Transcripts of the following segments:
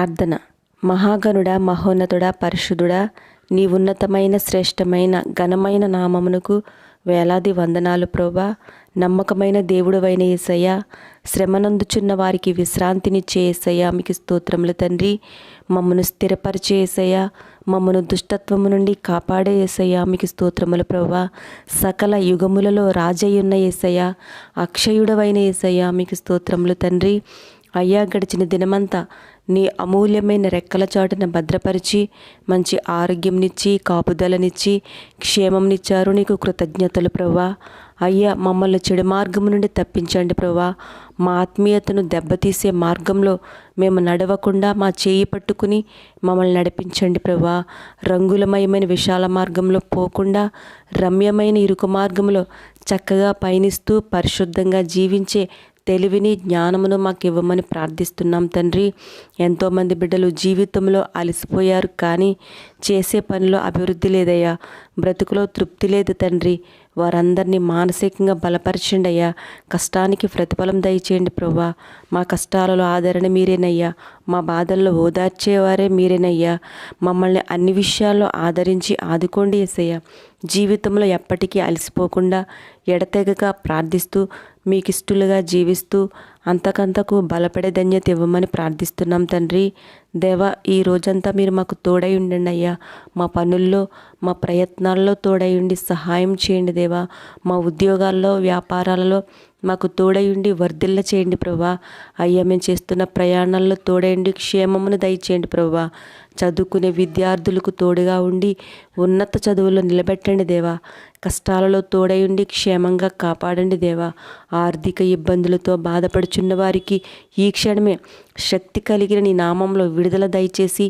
ప్రార్థన. మహాగణుడా, మహోన్నతుడా, పరిశుద్ధుడా, నీ ఉన్నతమైన శ్రేష్టమైన ఘనమైన నామమునకు వేలాది వందనాలు ప్రభా. నమ్మకమైన దేవుడవైన యేసయ్య, శ్రమనందుచున్న వారికి విశ్రాంతినిచ్చే యేసయ్య, మీకు స్తోత్రములు తండ్రి. మమ్మను స్థిరపరిచే యేసయ్య, మమ్మను దుష్టత్వము నుండి కాపాడే యేసయ్య, మీకు స్తోత్రములు ప్రభా. సకల యుగములలో రాజయ్యున్న యేసయ్య, అక్షయుడవైన యేసయ్య, మీకు స్తోత్రములు తండ్రి. అయ్యా, గడిచిన దినమంతా నీ అమూల్యమైన రెక్కల చాటున భద్రపరిచి మంచి ఆరోగ్యంనిచ్చి కాపుదలనిచ్చి క్షేమంనిచ్చారు. నీకు కృతజ్ఞతలు ప్రభా. అయ్యా, మమ్మల్ని చెడు మార్గం నుండి తప్పించండి ప్రభా. మా ఆత్మీయతను దెబ్బతీసే మార్గంలో మేము నడవకుండా మా చేయి పట్టుకుని మమ్మల్ని నడిపించండి ప్రభా. రంగులమయమైన విశాల మార్గంలో పోకుండా రమ్యమైన ఇరుకు మార్గంలో చక్కగా పయనిస్తూ పరిశుద్ధంగా జీవించే తెలివిని జ్ఞానమును మాకు ఇవ్వమని ప్రార్థిస్తున్నాం తండ్రి. ఎంతోమంది బిడ్డలు జీవితంలో అలసిపోయారు, కానీ చేసే పనిలో అభివృద్ధి లేదయ్యా, బ్రతుకులో తృప్తి లేదు తండ్రి. వారందరినీ మానసికంగా బలపరచండి అయ్యా. కష్టానికి ప్రతిఫలం దయచేయండి ప్రభా. మా కష్టాలలో ఆదరణ మీరేనయ్యా, మా బాధల్లో ఓదార్చేవారే మీరేనయ్యా. మమ్మల్ని అన్ని విషయాల్లో ఆదరించి ఆదుకోండి యేసయ్య. జీవితంలో ఎప్పటికీ అలసిపోకుండా ఎడతెగక ప్రార్థిస్తూ మీకు ఇష్టలుగా జీవిస్తూ అంతకంతకు బలపడే ధన్యత ఇవ్వమని ప్రార్థిస్తున్నాం తండ్రి. దేవా, ఈ రోజంతా మీరు మాకు తోడై ఉండండి అయ్యా. మా పనుల్లో మా ప్రయత్నాల్లో తోడై ఉండి సహాయం చేయండి దేవా. మా ఉద్యోగాల్లో వ్యాపారాలలో మాకు తోడై ఉండి వర్ధిల్ల చేయండి ప్రభా. అయ్యా, మేము చేస్తున్న ప్రయాణాల్లో తోడైండి క్షేమమును దయచేయండి ప్రభా. చదువుకునే విద్యార్థులకు తోడుగా ఉండి ఉన్నత చదువుల్లో నిలబెట్టండి దేవా. కష్టాలలో తోడై ఉండి క్షేమంగా కాపాడండి దేవా. ఆర్థిక ఇబ్బందులతో బాధపడుచున్న వారికి ఈ క్షణమే శక్తి కలిగిన నీ నామంలో విడుదల దయచేసి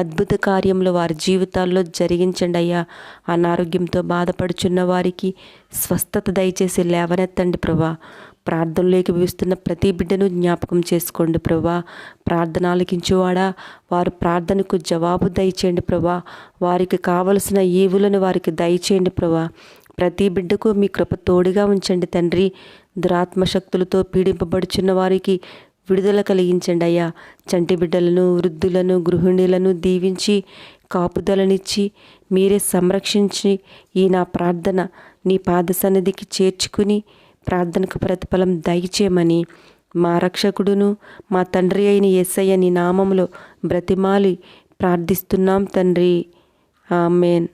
అద్భుత కార్యంలో వారి జీవితాల్లో జరిగించండి అయ్యా. అనారోగ్యంతో బాధపడుచున్న వారికి స్వస్థత దయచేసి లేవనెత్తండి ప్రభా. ప్రార్థనలోకి వీస్తున్న ప్రతి బిడ్డను జ్ఞాపకం చేసుకోండి ప్రభా. ప్రార్థన ఆలకించువాడా, వారు ప్రార్థనకు జవాబు దయచేయండి ప్రభా. వారికి కావలసిన ఈవులను వారికి దయచేయండి ప్రభా. ప్రతి బిడ్డకు మీ కృప తోడుగా ఉంచండి తండ్రి. దురాత్మశక్తులతో పీడింపబడుచున్న వారికి విడుదల కలిగించండి అయ్యా. చంటి బిడ్డలను, వృద్ధులను, గృహిణులను దీవించి కాపుదలనిచ్చి మీరే సంరక్షించి ఈ నా ప్రార్థన నీ పాద సన్నిధికి చేర్చుకుని ప్రార్థనకు ప్రతిఫలం దయచేయమని మా రక్షకుడును మా తండ్రి అయిన యేసయ్య నీ నామములో బ్రతిమాలి ప్రార్థిస్తున్నాం తండ్రి. ఆమేన్.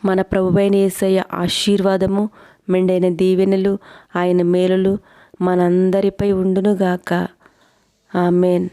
మన ప్రభువైన యేసయ్య ఆశీర్వాదము, మెండైన దీవెనలు, ఆయన మేలులు మనందరిపై ఉండునుగాక. ఆమేన్.